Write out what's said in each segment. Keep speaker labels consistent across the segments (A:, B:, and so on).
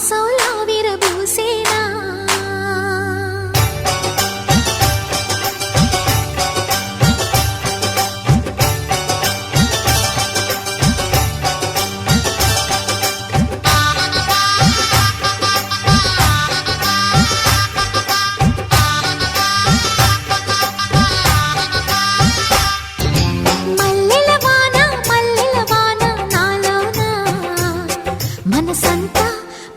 A: మధుమాసంలా విరబూసేనా మనసంతా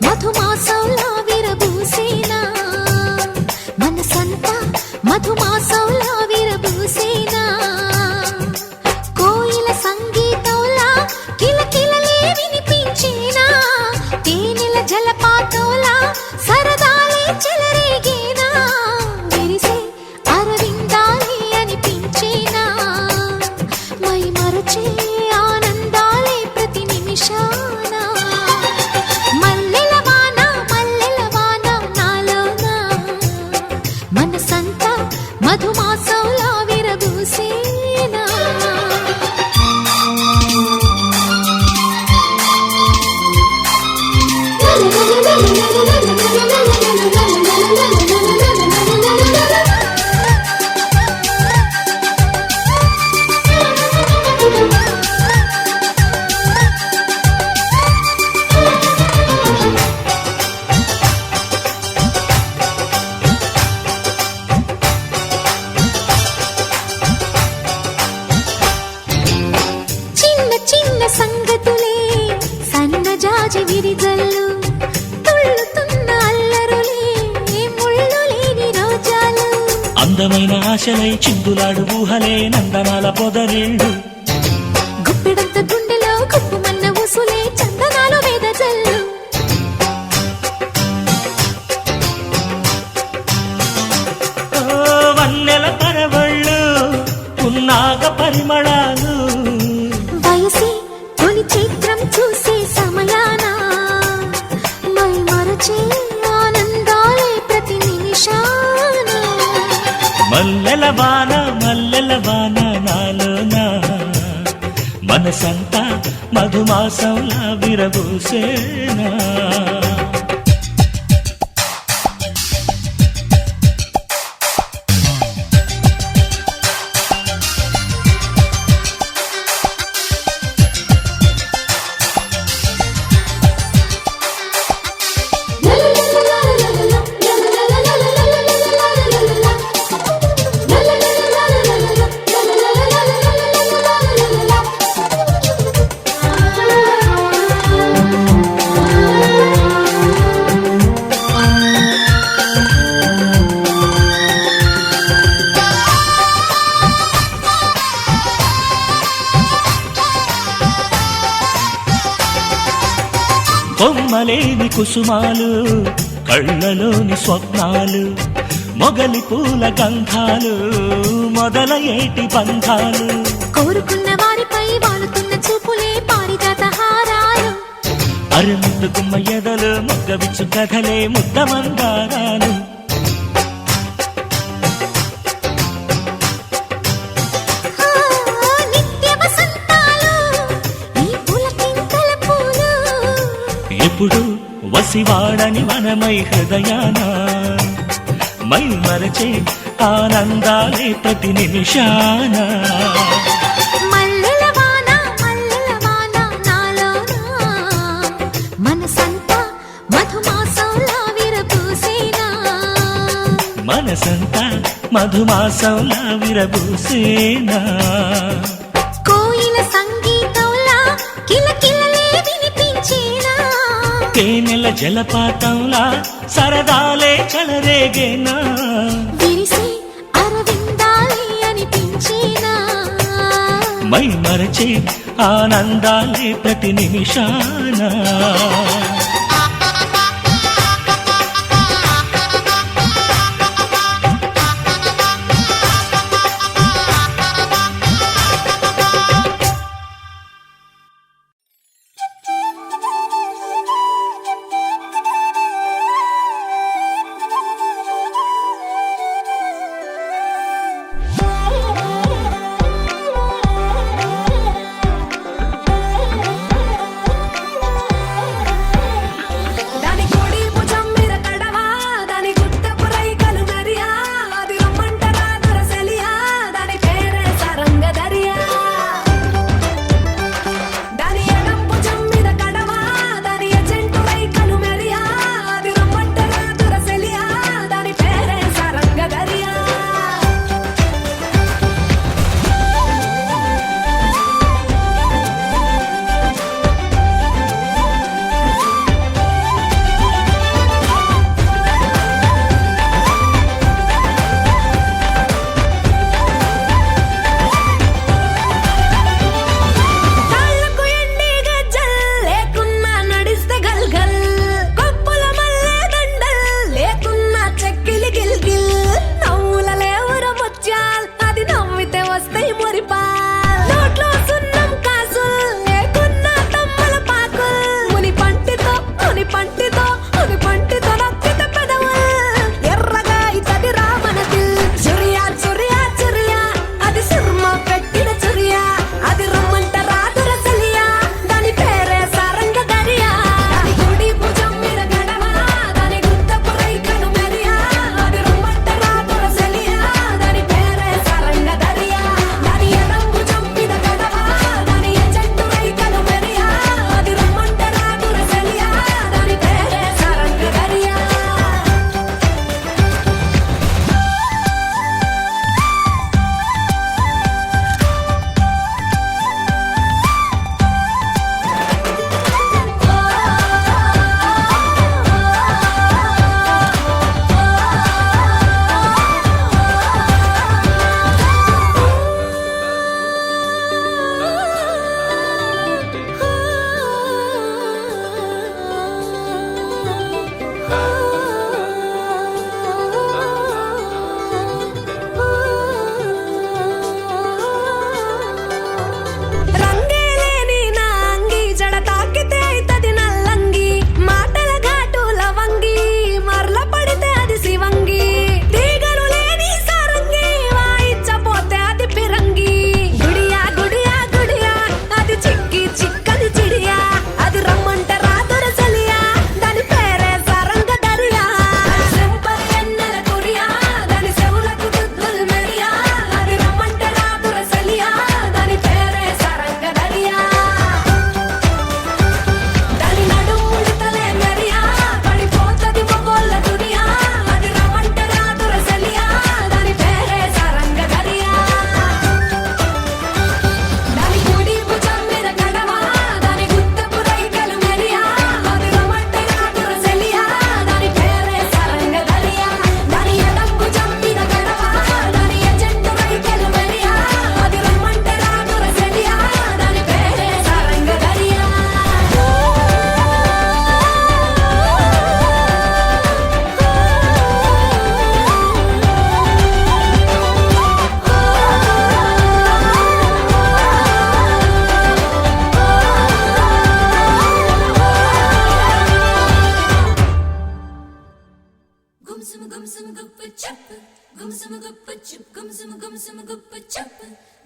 A: మధుమాసంలా విరబూసేనా మనసంతా మధుమాసంలా విరబూసేనా కోయిల సంగీతంలా కిలకిలలే వినిపించేనా తేనెల జలపాతంలా సరదాలే చెలరేగేనా విరిసే అరవిందాలే అనిపించేనా మై మరచే ఆనందాలే ప్రతి నిమిషాన మనసంతా మధుమాసంలా విరబూసేనా సంగతులే సన్నజాజి విరిజల్లు తుళ్ళుతున్న అల్లరులే ముళ్ళు లేని రోజాలు
B: అందమైన ఆశలై చిందులాడు ఊహలే నందనాల పొదరిళ్ళు
A: గుప్పెడంత గుండెలో గుప్పుమన్న ఊసులే చందనాలు వేదజల్లు
B: వన్నెల పరవళ్ళు పున్నాగ పరిమళాలు
A: వయసి తొలి చిత్రం చూసే సమయాన మై మరచే ఆనందాలే ప్రతి నిమిషాన
B: మల్లెల వాన నాలోనా మనసంతా మధుమాసంలా విరబూసేనా కొమ్మలేని కుసుమాలు కళ్ళలోని స్వప్నాలు మొగలి పూల గంధాలు మొదలయేటి బంధాలు
A: కోరుకున్న వారిపై వాలుతున్న చూపులే పారిజాత హారాలు
B: అరముద్దు గుమ్మ ఎదలు మొగ్గవిచ్చు కథలే ముద్ద మందారాలు ఎప్పుడు వసివాడని వనమై హృదయాన మై మరచే ఆనందాలే ప్రతి నిమిషాన
A: మల్లెల వాన నాలోనా మనసంతా మధుమాసంలా విరబూసేనా
B: మనసంతా మధుమాసంలా విరబూసేనా
A: కోయిల సంగీతంలా కిలకిలలే వినిపించేనా
B: తేనెల జలపాతంలా సరదాలే చెలరేగేనా
A: విరిసే అరవిందాలే అనిపించేనా
B: మై మరచే ఆనందాలే ప్రతి నిమిషాన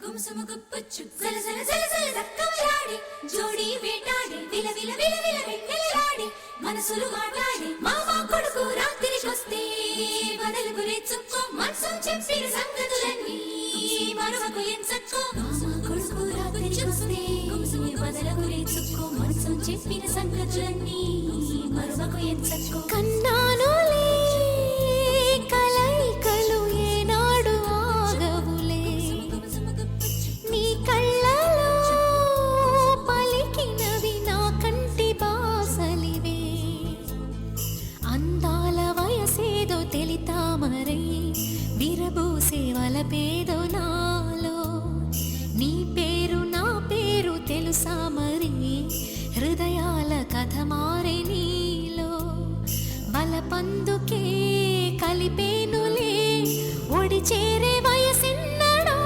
A: కుమ్సుము గుప్పుచ్చు జల జల జల జల దక్కమలాడి జోడి వేటాడి విల విల విల విల వెన్నెలలాడి మనసులు మాట్లాడి మామ కొడుకు రాత్రికొస్తే బదలు గురేచుకో మనసు చెప్పిన సంగతులన్నీ మరవకు ఎంచక్కో మామ కొడుకు రాత్రికొస్తే బదలు గురేచుకో మనసు చెప్పిన సంగతులన్నీ మరవకు ఎంచక్కో కన్నానులే కలైకలు ఏనాడు ఆగవులే నీ కళ్ళలో పలికినవి నా కంటి బాసలివే అందాల వయసేదో తెలితామరై విరబూసే వలపేదో నాలో నీ పేరు నా పేరు తెలుసా మరి హృదయాల కథ మారే నీలో బలపందుకే కలిపేనులే ఒడి చేరే వయసిన్నడో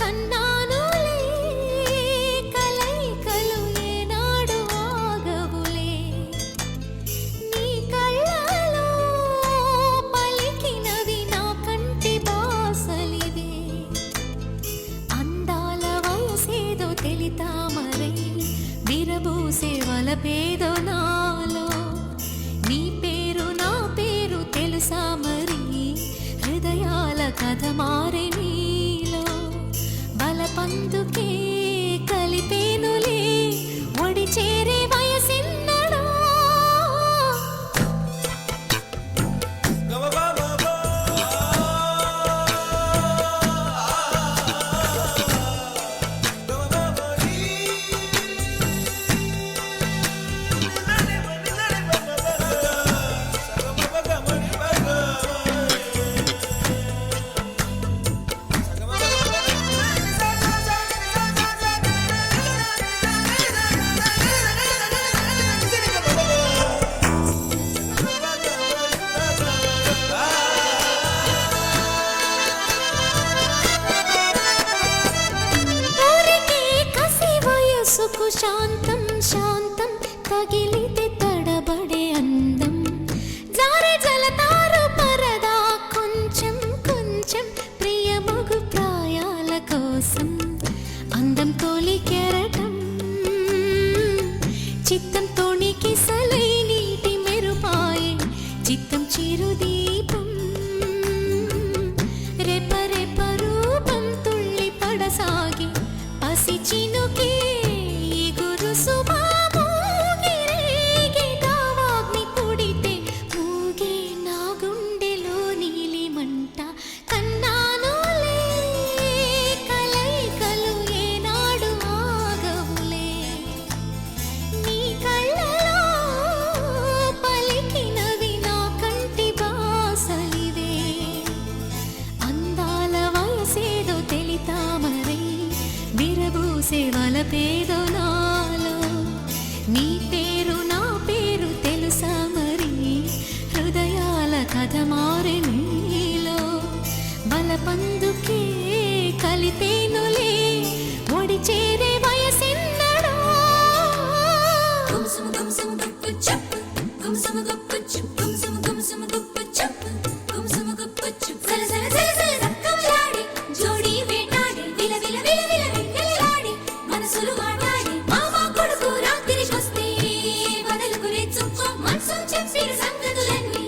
A: కన్నానులే కలైకలు ఏనాడు ఆగవులే నీ కళ్ళలో పలికినవి నా కంటి బాసలివే అందాల వయసేదో తెలితామరై విరబూసే వలపేదో నాలో నీ పేరు నా పేరు తెలుసా మరి హృదయాల కథ మారే నీలో బలపందుకే కలిపేనులే ఒడి చేరే వయసిన్నడో మనసుకు శాంతం శాంతం తగిలితే తడబడే అందం జారే జలతారు పరదా కొంచెం కొంచెం ప్రియమగు ప్రాయాల కోసం అందం తోలి కెరటం చిత్తం తోణికి సలై నీటి మెరుపాయే చిత్తం చిరుదీపం రెప రెప రూపం తుళ్ళి పడసాగి పసి చినుకే వలపేదో నాలో నీ పేరు నా పేరు తెలుసా మరి హృదయాల కథ మారే నీలో బలపందుకే కలిపేనులే ఒడి చేరే వయసిన్నడో గుమ్సుము గుమ్సుము గుప్పు చెప్పు గుమ్సుము గుప్పు చెప్పు గుమ్సుము గుమ్సుము గుప్పు చెప్పు గుమ్సుము గుప్పు చెప్పు జల జల జల జల దక్కమలాడి జోడి వేటాడి విల విల విల విల వెన్నెలలాడి మనసులు మాట్లాడి మామ కొడుకు రాత్రికొస్తే బదలు గురేచుకో మనసు చెప్పిన సంగతులన్నీ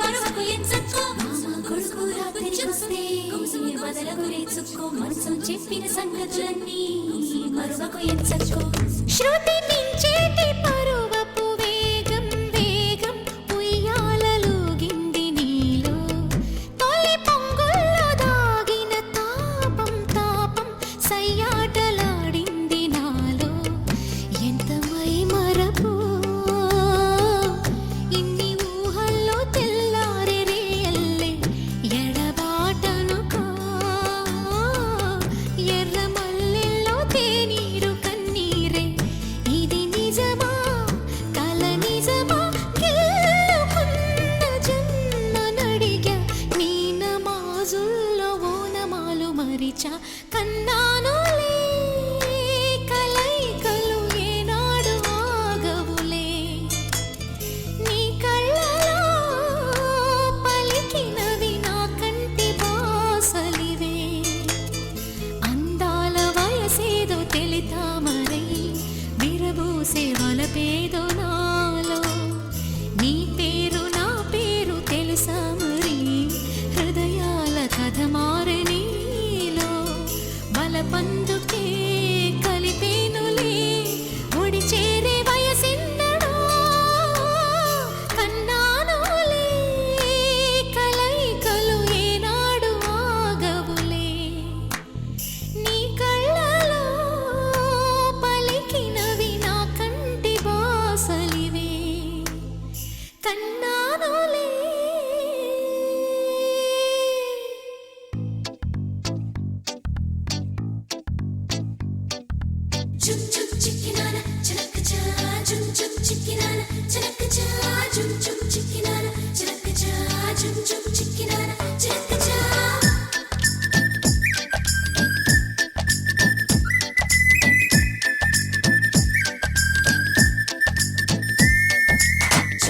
A: మరవకు ఎంచక్కో మామ కొడుకు రాత్రికొస్తే బదలు గురేచుకో మనసు చెప్పిన సంగతులన్నీ మరవకు ఎంచక్కో శృతి మించేటి పరువపు వేగం వేగం ఉయ్యాలలుగింది నీలో తొలి పొంగుల్లో దాగిన తాపం తాపం సయ్యాటలాడింది నాలో ఎంత మై మరపు ఇన్ని ఊహల్లో తెల్లారే రేయల్లే ఎడబాటనుకో ఎర్ర మల్లెల్లో తేనీరు కన్నీరే ఇది నిజమా కల నిజమా గెలుకున్న జన్మ నడిగా నీ నమాజుల్లో ఓనమాలు మరిచా కన్నానులే కలైకలు ఏనాడు ఆగవులే నీ కళ్ళలో పలికినవి నా కంటి బాసలివే తలపేదో నాలో నీ పేరు నా పేరు తెలుసా మరి హృదయాల కథ మారనీలో బలపందుకే కలిపేనులే ఒడి చేరే వయసిన్నడో కన్నానులే కలయికలు ఏనాడు ఆగవులే నీ కళ్ళలో పలికినవి నా కంటి బాసలివే కన్నానులే చుక్ చుక్ చిక్కినాన చిలకచా చుక్ చుక్ చిక్కినాన చిలకచా చుక్ చుక్ చిక్కినాన చిలకచా చుక్ చుక్ చిక్కినాన చిలకచా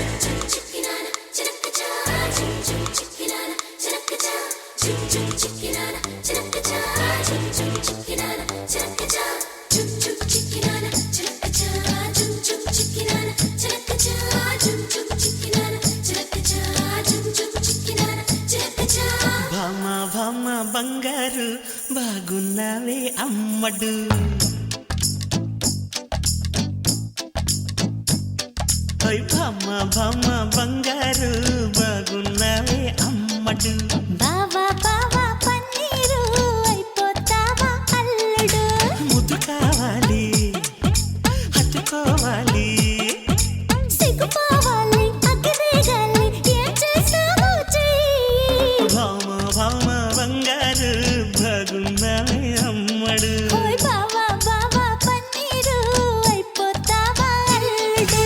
A: చుక్ చుక్ చిక్కినాన చిలకచా చుక్ చుక్ చిక్కినాన చిలకచా చుక్ చుక్ చిక్కినాన చిలకచా చుక్ చుక్ చిక్కినాన చిలకచా చుక్ చుక్ చిక్కినాన చిలకచా చుక్ చుక్ చిక్కినాన చిలకచా చుక్ చుక్ చిక్కినాన చిలకచా చుక్ చుక్ చిక్కినాన చిలకచా
C: భామ భామ బంగారు బాగున్నావే అమ్మడు ఓయ్ భామ భామ బంగారు బాగున్నావే అమ్మడు
A: బావా బావా పన్నీరు అయిపోతావా అల్లుడు
C: ముద్దు కావాలి హత్తుకోవాలి
A: సిగ్గుపోవాలి అగ్గిరేగాలి ఏం చేస్తావో చెయ్యి
C: భామ భామ బంగారు బాగున్నావే అమ్మడు
A: ఓయ్ బావా బావా పన్నీరు అయిపోతావా అల్లుడు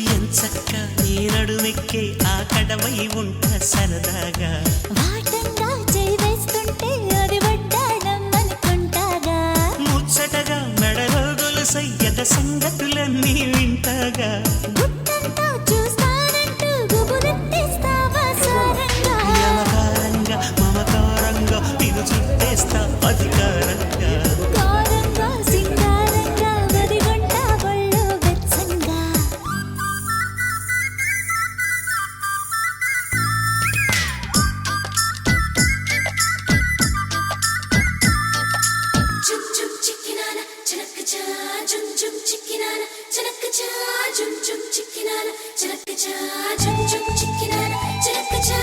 C: ఎంచక్క నీ నడుమెక్కే ఆ కడవై ఉంట సరదాగా
A: వాటంగా చేయి వేస్తుంటే అది వడ్డాణం అనుకుంటాగా
C: ముచ్చటగా మెడలో గొలుసయ్యద సంగతులన్నీ వింటాగా
A: గుట్టంతా చూస్తానంటూ గుబురెత్తేస్తావా సారంగా
C: వ్యవహారంగా మమకారంగా నిన్ను చుట్టేస్తా అధికారంగా
A: కారంగా సింగారంగా వదిగొంటా ఒళ్ళు వెచ్చంగా చుక్ చుక్ చిక్కినాన చిలకచా చుక్ చుక్ చిక్కినాన చిలకచా చుక్ చుక్ చిక్కినాన చిలకచా చుక్ చుక్ చిక్కినాన చిలకచా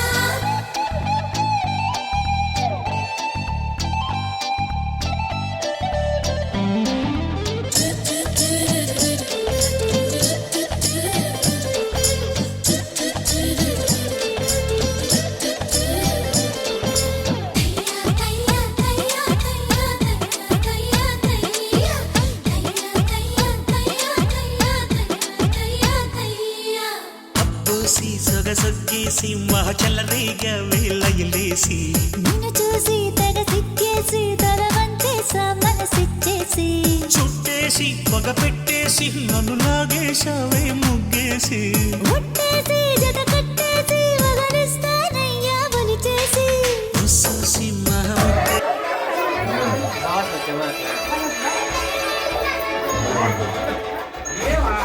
C: అబ్బూసి సొగసొగ్గేసి మహచల్లరేగా వేలయలేసి
A: నిన్ను చూసి తెగ సిక్కేసి తల వంచేసా మనసిచ్చేసి
C: చుట్టేసి పొగ పెట్టేసి నన్ను లాగేశావే ముగ్గేసి
A: ముట్టేసి జత కట్టేసి వగనిస్తానయ్యా బలి చేసి
C: ఉస్సూసి మహముద్దే
D: ఏమా